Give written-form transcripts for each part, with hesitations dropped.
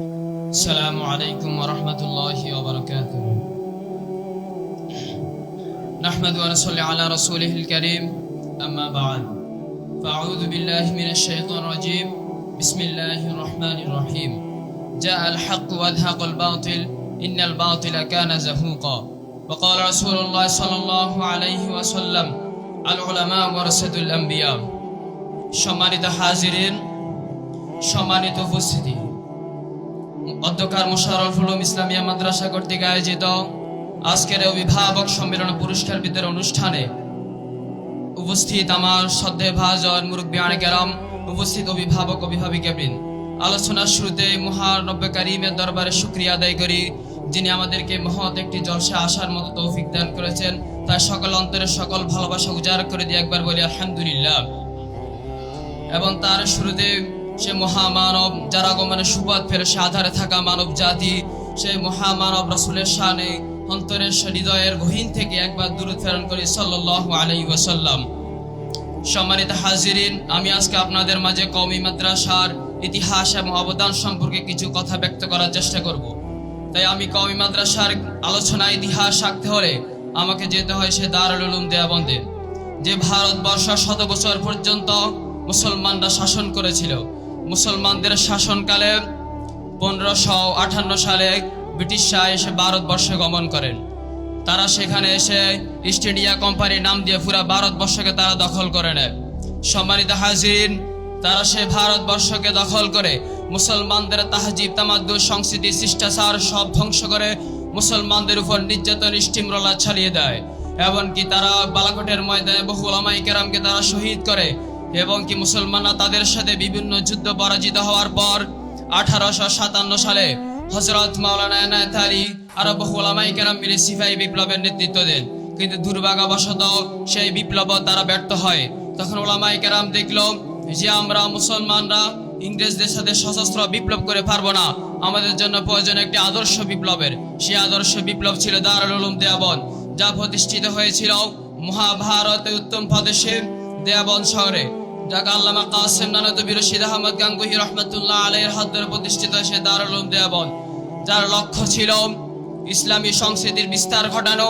السلام عليكم ورحمة الله وبركاته. نحمد ونصلي على رسوله الكريم. أما بعد، فأعوذ بالله من الشيطان الرجيم. بسم الله الرحمن الرحيم. جاء الحق وأزهق الباطل إن الباطل كان زهوقا. وقال رسول الله صلى الله عليه وسلم العلماء ورثة الأنبياء. সম্মানিত হাজিরিন, সম্মানিত উপস্থিতি, অধ্যকার মোশাররফুল উলুম ইসলামিয়া মাদ্রাসা কর্তৃক আয়োজিত আজকের অভিভাবক সম্মেলন পুরস্কার বিতরণ অনুষ্ঠানে উপস্থিত আমার শ্রদ্ধেয় ভাজন মুরব্বিয়ানে কেরাম, উপস্থিত অভিভাবক অভিভাবিকাবৃন্দ, আলোচনার শুরুতে মহান রব্বে কারীমের দরবারে শুকরিয়া আদায় করি, যিনি আমাদেরকে মহৎ একটি জলসা আসার মতো তৌফিক দান করেছেন। তাই সকল অন্তরের সকল ভালোবাসা উজাড় করে দিয়ে একবার বলি আলহামদুলিল্লাহ। এবং তার শুরুতে সে মহামানব, যার আগমনে সুবাদ ফেলে সে আধারে থাকা মানব জাতি, সেই মহামানব রাসূলের শানে অন্তরের হৃদয়ের গহীন থেকে একবার দুরূদ প্রেরণ করি সাল্লাল্লাহু আলাইহি ওয়াসাল্লাম। সম্মানিত হাজিরিন, আমি আজকে আপনাদের মাঝে কওমি মাদ্রাসার ইতিহাস এবং অবদান সম্পর্কে কিছু কথা ব্যক্ত করার চেষ্টা করব। তাই আমি কওমি মাদ্রাসার আলোচনা ইতিহাস রাখতে হলে আমাকে যেতে হয় সে দারুল উলুম দেওবন্দে, যে ভারতবর্ষ শত বছর পর্যন্ত মুসলমানরা শাসন করেছিল। মুসলমানদের শাসনকালে 1558 সালে ব্রিটিশরা এসে ভারতবর্ষে গমন করেন। তারা সেখানে এসে ইস্ট ইন্ডিয়া কোম্পানির নাম দিয়ে পুরা ভারতবর্ষকে তারা দখল করে নেয়। সম্মানিত হাজিরিন, তারা সে ভারতবর্ষকে দখল করে মুসলমানদের তাহজিব, তামাদ্দুন, সংস্কৃতি, শিষ্টাচার সব ধ্বংস করে মুসলমানদের উপর নির্যাতন স্টিমরোলার চালিয়ে দেয়। এমনকি তারা বালাকোটের ময়দানে বহু উলামায়ে কেরামকে তারা শহীদ করে। এবং কি মুসলমানরা তাদের সাথে বিভিন্ন যুদ্ধ পরাজিত হওয়ার পর 1857 সালে হযরত মাওলানা এনায়েত আলী আর বহু উলামায়ে কেরাম মিলে সিপাহী বিপ্লবের নেতৃত্ব দেন। কিন্তু দুর্ভাগ্যবশত সেই বিপ্লব তারা ব্যর্থ হয়। তখন উলামায়ে কেরাম দেখলো যে আমরা মুসলমানরা ইংরেজদের সাথে সশস্ত্র বিপ্লব করে পারবো না, আমাদের জন্য প্রয়োজন একটি আদর্শ বিপ্লবের। সেই আদর্শ বিপ্লব ছিল দারুল উলুম দেওবন্দ, যা প্রতিষ্ঠিত হয়েছিল মহাভারতের উত্তম প্রদেশে দেওবন্দ শহরে, যাকে আল্লামা কাসেম নানুতুবি রশিদ আহমদ গাঙ্গুহি রহমাতুল্লাহ আলাইহির হাত ধরে প্রতিষ্ঠিত সে দারুল উলুম দেওবন্দ, যার লক্ষ্য ছিল ইসলামী সংস্কৃতির বিস্তার ঘটানো,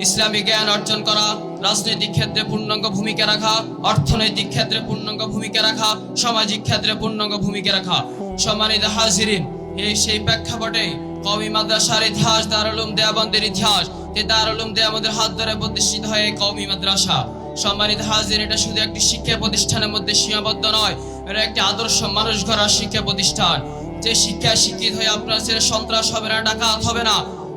ইসলামী জ্ঞান অর্জন করা, রাজনৈতিক ক্ষেত্রে পূর্ণাঙ্গ ভূমিকা রাখা, অর্থনৈতিক ক্ষেত্রে পূর্ণাঙ্গ ভূমিকা রাখা, সামাজিক ক্ষেত্রে পূর্ণাঙ্গ ভূমিকা রাখা। সম্মানিত হাজিরিন, সেই প্রেক্ষাপটে কওমি মাদ্রাসার ইতিহাস, দারুল উলুম দেওবন্দের ইতিহাস, যে দারুল উলুম দেওবন্দের হাত ধরে প্রতিষ্ঠিত হয় এই কওমি মাদ্রাসা। সম্মানিত হাজির, এটা শুধু একটি শিক্ষা প্রতিষ্ঠানের মধ্যে সীমাবদ্ধ নয়, এটা একটি আদর্শ মানুষ গড়ার শিক্ষা প্রতিষ্ঠান। যে শিক্ষায় শিক্ষিত হয়ে আপনার ছেলে সন্ত্রাস হবে না, ডাকাত হবে না,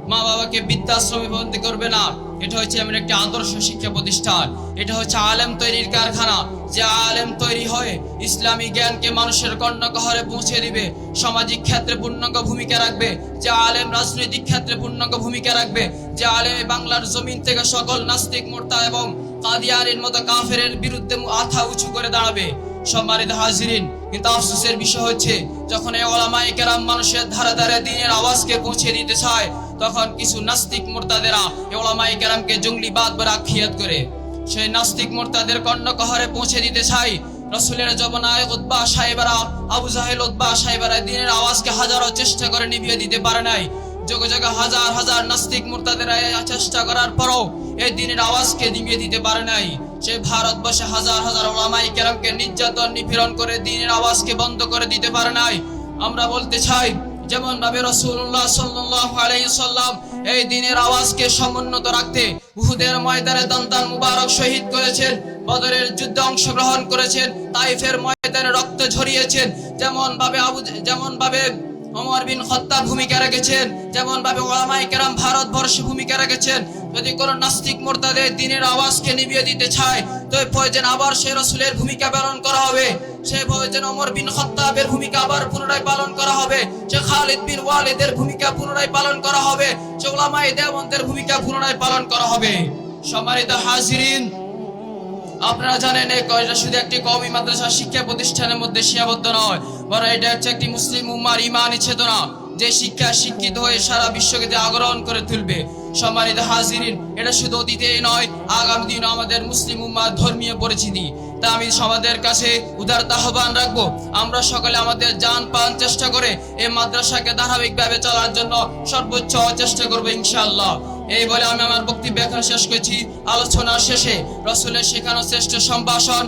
মা বাবাকে বৃদ্ধাশ্রমে বন্দী করবে না। এটা হচ্ছে এমন একটি আদর্শ শিক্ষা প্রতিষ্ঠান। এটা হচ্ছে আলেম তৈরির কারখানা। যে আলেম তৈরি হয়ে ইসলামী জ্ঞানকে মানুষের কর্ণকহরে পৌঁছে দিবে, সামাজিক ক্ষেত্রে পূর্ণাঙ্গ ভূমিকা রাখবে, যে আলেম রাজনৈতিক ক্ষেত্রে পূর্ণাঙ্গ ভূমিকা রাখবে, যে আলেম বাংলার জমিন থেকে সকল নাস্তিক, মুরতা এবং কাদিয়ানীর মতো কাফেরের বিরুদ্ধে মাথা উঁচু করে দাঁড়াবে। সম্মানিত হাজিরিন, কিন্তু আফসোসের বিষয় হচ্ছে যখন এই উলামায়ে কেরাম মানুষের ধারে ধারে দ্বীনের আওয়াজকে পৌঁছে দিতে চায়, তখন কিছু নাস্তিক মুরতাদেরা এই উলামায়ে কেরামকে জঙ্গলিবাদ বলে আখ্যায়িত করে। সেই নাস্তিক মুরতাদের কর্ণকহরে পৌঁছে দিতে চায় রাসূলের জমানায় উতবা সাহেবরা, আবু জাহেল উতবা সাহেবরা দ্বীনের আওয়াজকে হাজারো চেষ্টা করে নিভিয়ে দিতে পারে নাই। যোগ যোগ হাজার হাজার নাস্তিক মুরতাদেরা চেষ্টা করার পরও এই দ্বীনের আওয়াজকে নিভিয়ে দিতে পারে নাই। সে ভারতবর্ষে হাজার হাজার উলামায়ে কেরামকে নির্যাতন নিপীড়ন করে দ্বীনের আওয়াজকে বন্ধ করে দিতে পারে নাই। আমরা বলতে চাই, যেমন ভাবে রাসূলুল্লাহ সাল্লাল্লাহু আলাইহি ওয়াসাল্লাম এই দ্বীনের আওয়াজকে সমুন্নত রাখতে উহুদের ময়দানে দান মুবারক শহীদ করেছেন, বদরের যুদ্ধে অংশগ্রহণ করেছেন, তাইফের ময়দানে রক্ত ঝরিয়েছেন, যেমন ভাবে ওমর বিন খাত্তাব ভূমিকা রেখেছেন, যেমন ভাবে উলামায়ে কেরাম ভারতবর্ষে ভূমিকা রেখেছেন। যদি কোন নাস্তিক মুরতাদের দ্বীনের আওয়াজকে নিভিয়ে দিতে চায়, তো প্রয়োজন আবার সে রাসূলের ভূমিকা পালন করা হবে, সে প্রয়োজন ওমর বিন খাত্তাবের ভূমিকা আবার পুনরায় পালন করা হবে, সে খালিদ বিন ওয়ালিদের ভূমিকা পুনরায় পালন করা হবে, সে উলামায়ে দেওবন্দের ভূমিকা পুনরায় পালন করা হবে। সম্মানিত হাজিরিন, আপনারা জানেন এটা শুধু একটি কওমি মাদ্রাসা শিক্ষা প্রতিষ্ঠানের মধ্যে সীমাবদ্ধ নয়, বরং এটা হচ্ছে একটি মুসলিম উম্মার ইমানি চেতনা, যে শিক্ষা শিক্ষিত হয়ে সারা বিশ্বকে আগ্রহণ করে তুলবে। সম্মানিত হাজিরিন, এটা শুধু অতীতেই নয়, আগামী দিন আমাদের মুসলিম উম্মাহর ধর্মীয় পরিচিতি। তা আমি সমাজের কাছে উদার আহ্বান রাখবো, আমরা সকলে আমাদের জান প্রাণ চেষ্টা করে এই মাদ্রাসাকে ধারাবাহিকভাবে চলার জন্য সর্বোচ্চ চেষ্টা করবো ইনশাআল্লাহ। এই বলে আমি আমার বক্তব্য এখানে শেষ করছি। আলোচনার শেষে রাসূলের শেখানো শ্রেষ্ঠ সম্ভাষণ